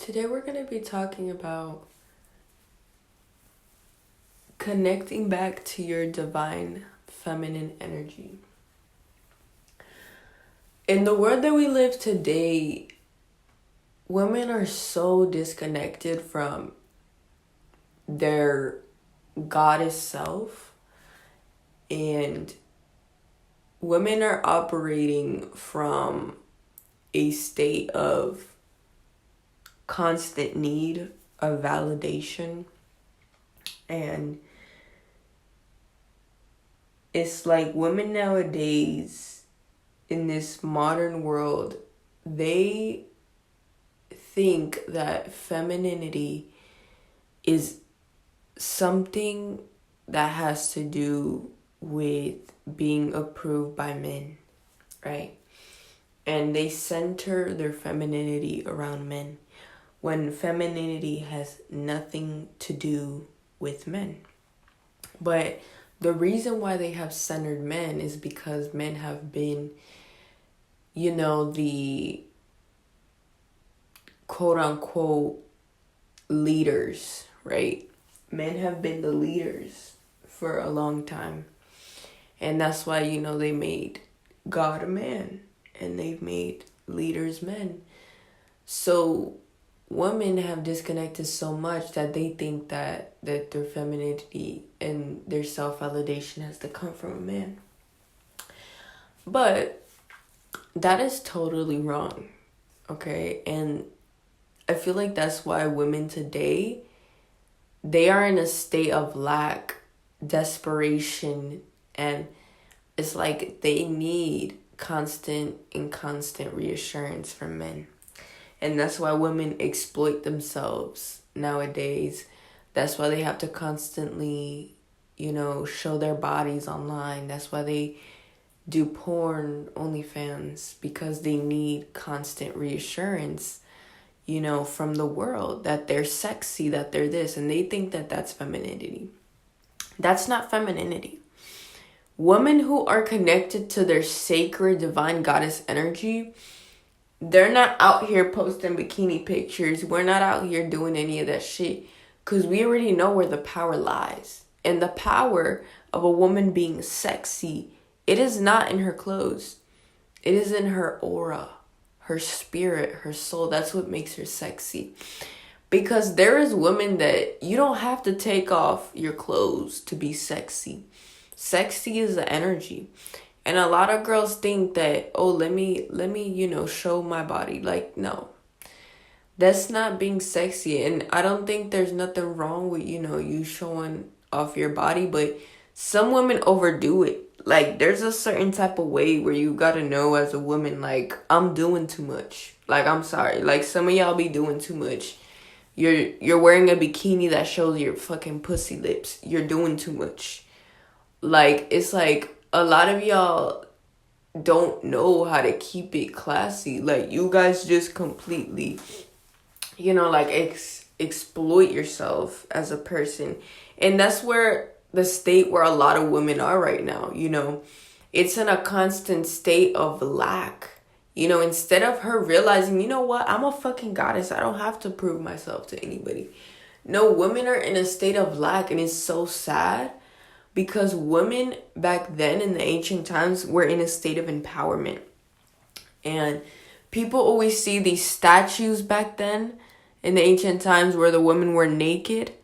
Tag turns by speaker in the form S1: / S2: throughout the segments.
S1: Today we're going to be talking about connecting back to your divine feminine energy. In the world that we live today, women are so disconnected from their goddess self, and women are operating from a state of constant need of validation. And it's like women nowadays in this modern world, they think that femininity is something that has to do with being approved by men, right? And they center their femininity around men, when femininity has nothing to do with men. But the reason why they have centered men is because men have been, the quote unquote leaders, right? Men have been the leaders for a long time. And that's why, they made God a man and they've made leaders men. So women have disconnected so much that they think that their femininity and their self-validation has to come from a man. But that is totally wrong, okay? And I feel like that's why women today, they are in a state of lack, desperation, and it's like they need constant reassurance from men. And that's why women exploit themselves nowadays. That's why they have to constantly, show their bodies online. That's why they do porn, OnlyFans, because they need constant reassurance, from the world that they're sexy, that they're this, and they think that that's femininity. That's not femininity. Women who are connected to their sacred divine goddess energy, they're not out here posting bikini pictures. We're not out here doing any of that shit, because we already know where the power lies. And the power of a woman being sexy, it is not in her clothes. It is in her aura, her spirit, her soul. That's what makes her sexy. Because there is women that you don't have to take off your clothes to be sexy. Sexy is the energy. And a lot of girls think that, let me, show my body. Like, no. That's not being sexy. And I don't think there's nothing wrong with, you showing off your body. But some women overdo it. Like, there's a certain type of way where you gotta know as a woman, like, I'm doing too much. Like, I'm sorry. Like, some of y'all be doing too much. You're wearing a bikini that shows your fucking pussy lips. You're doing too much. Like, it's like, a lot of y'all don't know how to keep it classy. Like, you guys just completely, exploit yourself as a person. And that's where the state where a lot of women are right now, It's in a constant state of lack. Instead of her realizing, what, I'm a fucking goddess. I don't have to prove myself to anybody. No, women are in a state of lack, and it's so sad. Because women back then in the ancient times were in a state of empowerment. And people always see these statues back then in the ancient times where the women were naked.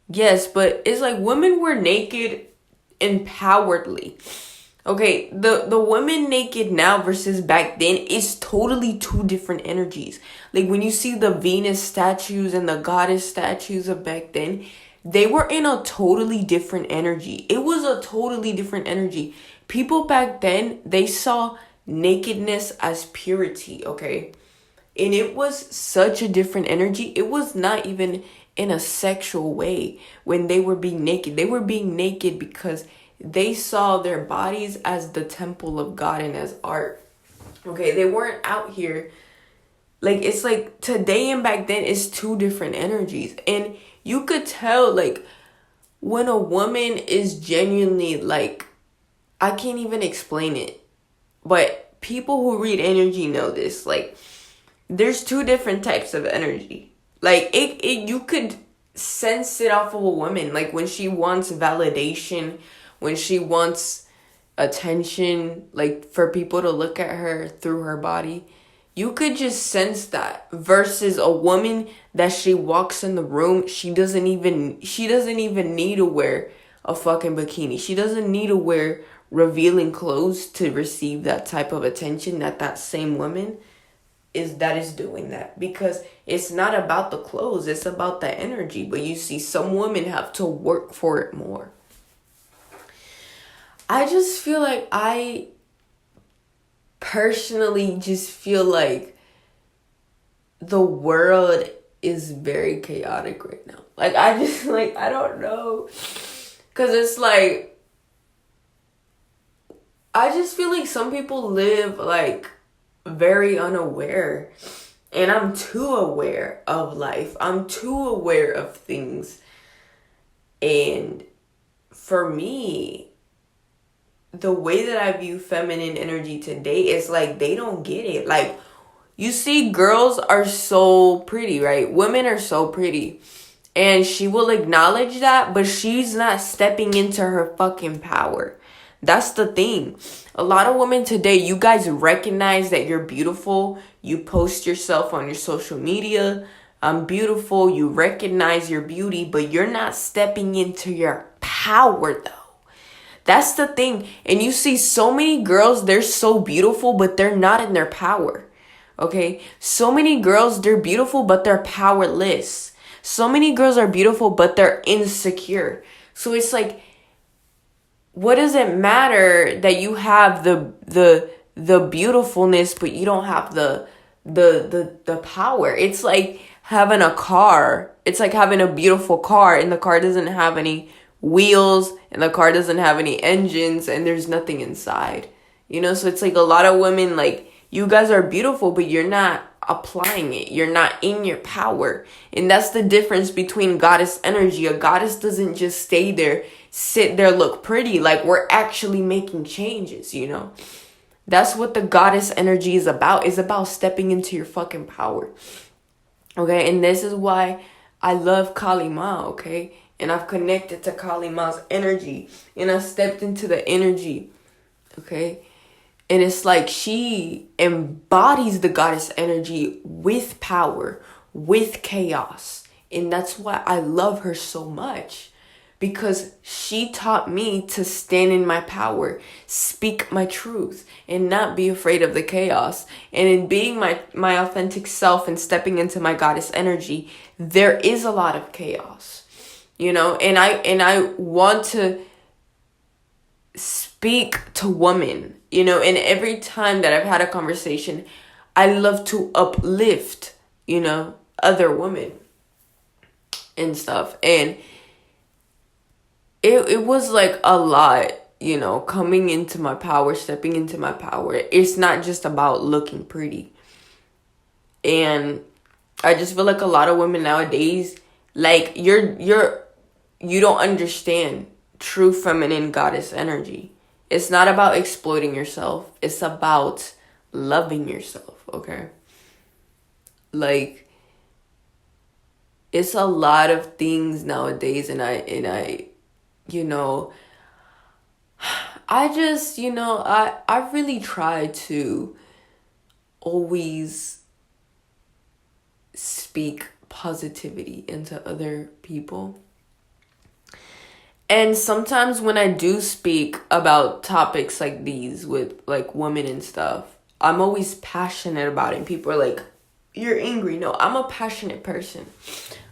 S1: Yes, but it's like women were naked empoweredly. Okay, the women naked now versus back then is totally two different energies. Like when you see the Venus statues and the goddess statues of back then, they were in a totally different energy. It was a totally different energy. People back then, they saw nakedness as purity, okay? And it was such a different energy. It was not even in a sexual way when they were being naked. They were being naked because they saw their bodies as the temple of God and as art. Okay, they weren't out here. Like, it's like today and back then is two different energies. And you could tell, like, when a woman is genuinely, like, I can't even explain it. But people who read energy know this. Like, there's two different types of energy. Like, you could sense it off of a woman. Like, when she wants validation, when she wants attention, like, for people to look at her through her body, you could just sense that. Versus a woman that she walks in the room, she doesn't even need to wear a fucking bikini. She doesn't need to wear revealing clothes to receive that type of attention that same woman is doing that. Because it's not about the clothes, it's about the energy. But you see, some women have to work for it more. I just feel like I personally just feel like the world is very chaotic right now. Like, I just, like, I don't know. Because it's like, I just feel like some people live, like, very unaware. And I'm too aware of life. I'm too aware of things. And for me, the way that I view feminine energy today is like, they don't get it. Like, you see, girls are so pretty, right? Women are so pretty. And she will acknowledge that, but she's not stepping into her fucking power. That's the thing. A lot of women today, you guys recognize that you're beautiful. You post yourself on your social media. I'm beautiful. You recognize your beauty, but you're not stepping into your power, though. That's the thing. And you see so many girls, they're so beautiful, but they're not in their power. Okay? So many girls, they're beautiful, but they're powerless. So many girls are beautiful, but they're insecure. So it's like, what does it matter that you have the beautifulness, but you don't have the power? It's like having a car. It's like having a beautiful car, and the car doesn't have any wheels, and the car doesn't have any engines, and there's nothing inside. You know, so it's like a lot of women, like, you guys are beautiful, but you're not applying it. You're not in your power. And that's the difference between goddess energy. A goddess doesn't just stay there, sit there, look pretty. Like, we're actually making changes, you know? That's what the goddess energy is about. It's about stepping into your fucking power. Okay? And this is why I love Kali Ma, okay? And I've connected to Kali Ma's energy. And I stepped into the energy, okay? And it's like she embodies the goddess energy with power, with chaos. And that's why I love her so much. Because she taught me to stand in my power, speak my truth, and not be afraid of the chaos. And in being my authentic self and stepping into my goddess energy, there is a lot of chaos. You know, and I want to speak to women, you know, and every time that I've had a conversation, I love to uplift, you know, other women and stuff. And it was like a lot, you know, coming into my power, stepping into my power. It's not just about looking pretty. And I just feel like a lot of women nowadays, like, you don't understand true feminine goddess energy. It's not about exploiting yourself. It's about loving yourself, okay? Like, it's a lot of things nowadays, and I you know, I just, you know, I really try to always speak positivity into other people. And sometimes when I do speak about topics like these with, like, women and stuff, I'm always passionate about it. And people are like, you're angry. No, I'm a passionate person.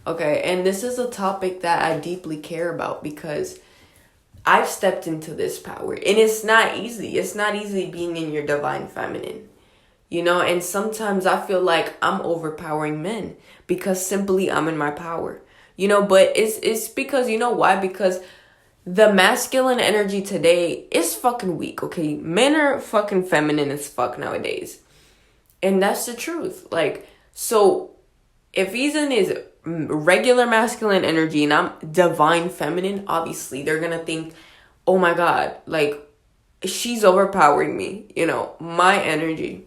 S1: Okay, and this is a topic that I deeply care about because I've stepped into this power. And it's not easy. It's not easy being in your divine feminine. You know, and sometimes I feel like I'm overpowering men because simply I'm in my power. You know, but it's because, you know why? Because the masculine energy today is fucking weak, okay? Men are fucking feminine as fuck nowadays. And that's the truth. Like, so if he's in his regular masculine energy and I'm divine feminine, obviously they're gonna think, oh my God, like, she's overpowering me, you know, my energy.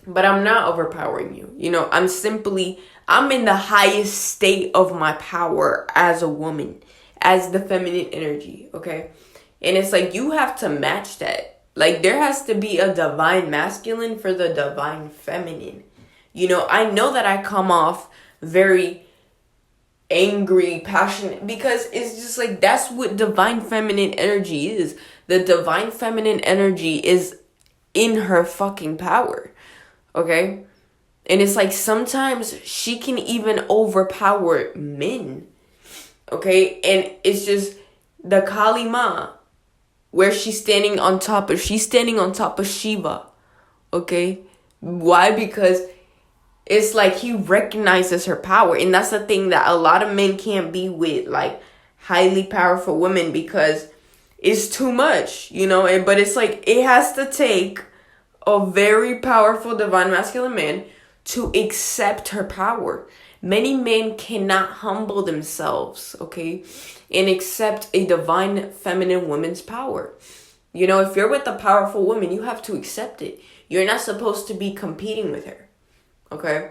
S1: But I'm not overpowering you. You know, I'm in the highest state of my power as a woman, as the feminine energy, okay? And it's like, you have to match that. Like, there has to be a divine masculine for the divine feminine. You know, I know that I come off very angry, passionate, because it's just like, that's what divine feminine energy is. The divine feminine energy is in her fucking power, okay? And it's like, sometimes she can even overpower men, okay? And it's just the Kali Ma, where she's standing on top of Shiva, okay? Why? Because it's like, he recognizes her power. And that's the thing that a lot of men can't be with, like, highly powerful women, because it's too much, you know? But it's like, it has to take a very powerful divine masculine man to accept her power. Many men cannot humble themselves, okay, and accept a divine feminine woman's power. You know, if you're with a powerful woman, you have to accept it. You're not supposed to be competing with her, okay?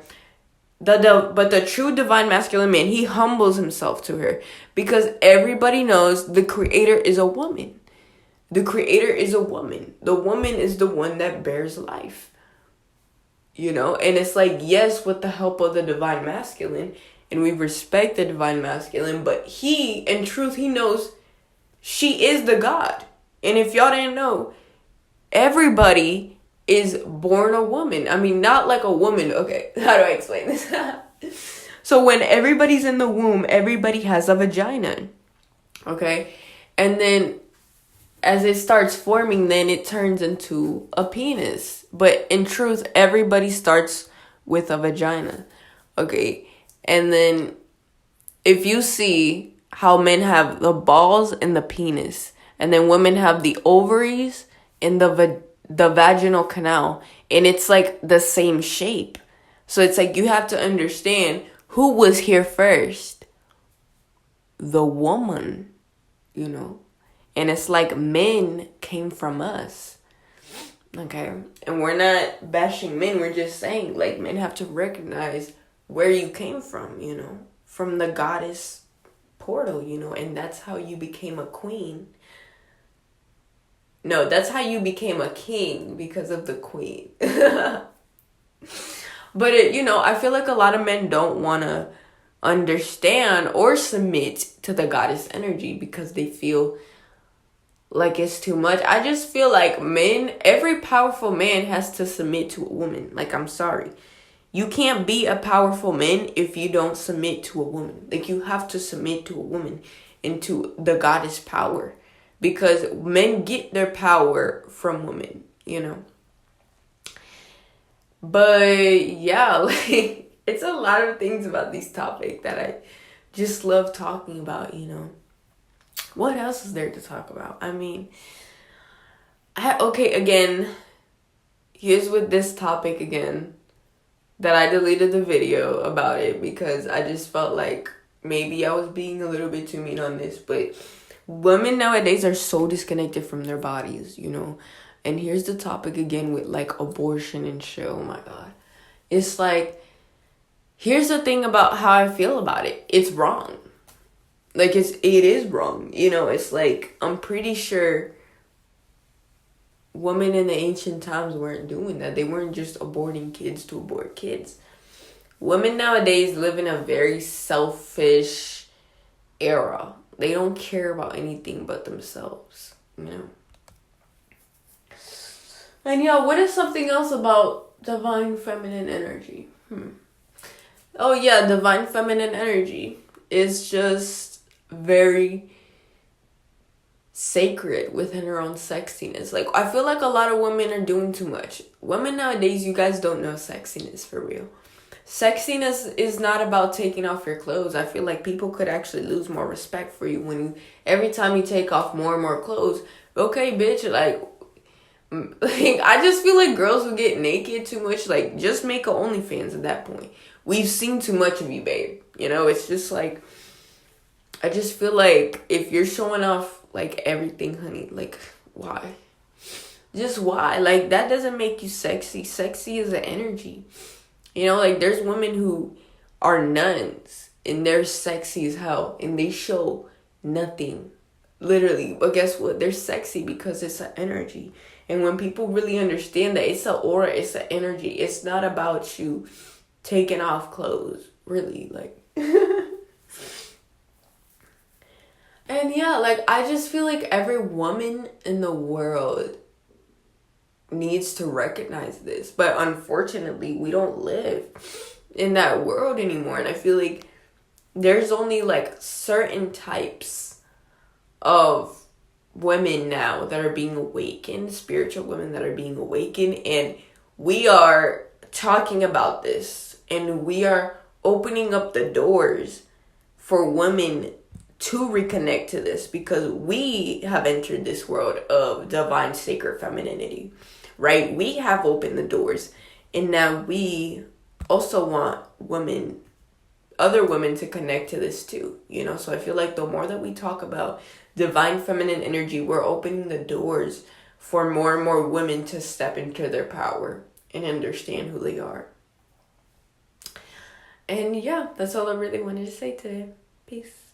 S1: But the true divine masculine man, he humbles himself to her, because everybody knows the creator is a woman. The creator is a woman. The woman is the one that bears life. You know, and it's like, yes, with the help of the divine masculine, and we respect the divine masculine, but he, in truth, he knows she is the God. And if y'all didn't know, everybody is born a woman. I mean, not like a woman. Okay, how do I explain this? So when everybody's in the womb, everybody has a vagina. Okay? And then as it starts forming, then it turns into a penis. But in truth, everybody starts with a vagina. Okay? And then if you see how men have the balls and the penis, and then women have the ovaries and the vaginal canal, and it's like the same shape. So it's like, you have to understand who was here first. The woman, you know. And it's like, men came from us. Okay? And we're not bashing men. We're just saying, like, men have to recognize where you came from, you know. From the goddess portal, you know. And that's how you became a queen. No, that's how you became a king, because of the queen. But, you know, I feel like a lot of men don't want to understand or submit to the goddess energy, because they feel like it's too much. I just feel like men, every powerful man has to submit to a woman. Like, I'm sorry. You can't be a powerful man if you don't submit to a woman. Like, you have to submit to a woman and to the goddess power. Because men get their power from women, you know. But, yeah, like, it's a lot of things about this topic that I just love talking about, you know. What else is there to talk about? I mean, okay, again, here's with this topic again, that I deleted the video about it, because I just felt like maybe I was being a little bit too mean on this, but women nowadays are so disconnected from their bodies, you know. And here's the topic again with, like, abortion and shit. Oh my God. It's like, here's the thing about how I feel about it. It's wrong. Like, it is wrong. You know, it's like, I'm pretty sure women in the ancient times weren't doing that. They weren't just aborting kids to abort kids. Women nowadays live in a very selfish era. They don't care about anything but themselves, you know. And yeah, what is something else about divine feminine energy? Oh yeah, divine feminine energy is just very sacred within her own sexiness. Like, I feel like a lot of women are doing too much. Women nowadays, you guys don't know sexiness for real. Sexiness is not about taking off your clothes. I feel like people could actually lose more respect for you when every time you take off more and more clothes. Okay, bitch, like I just feel like girls who get naked too much, like, just make a OnlyFans at that point. We've seen too much of you, babe. You know, it's just like, I just feel like if you're showing off, like, everything, honey, like, why? Just why? Like, that doesn't make you sexy. Sexy is an energy. You know, like, there's women who are nuns and they're sexy as hell and they show nothing. Literally. But guess what? They're sexy because it's an energy. And when people really understand that it's an aura, it's an energy. It's not about you taking off clothes. Really, like. And yeah, like, I just feel like every woman in the world needs to recognize this. But unfortunately, we don't live in that world anymore. And I feel like there's only like certain types of women now that are being awakened, spiritual women that are being awakened. And we are talking about this. And we are opening up the doors for women to reconnect to this, because we have entered this world of divine sacred femininity, right? We have opened the doors, and now we also want other women to connect to this too, you know? So I feel like the more that we talk about divine feminine energy, we're opening the doors for more and more women to step into their power and understand who they are. And yeah, that's all I really wanted to say today. Peace.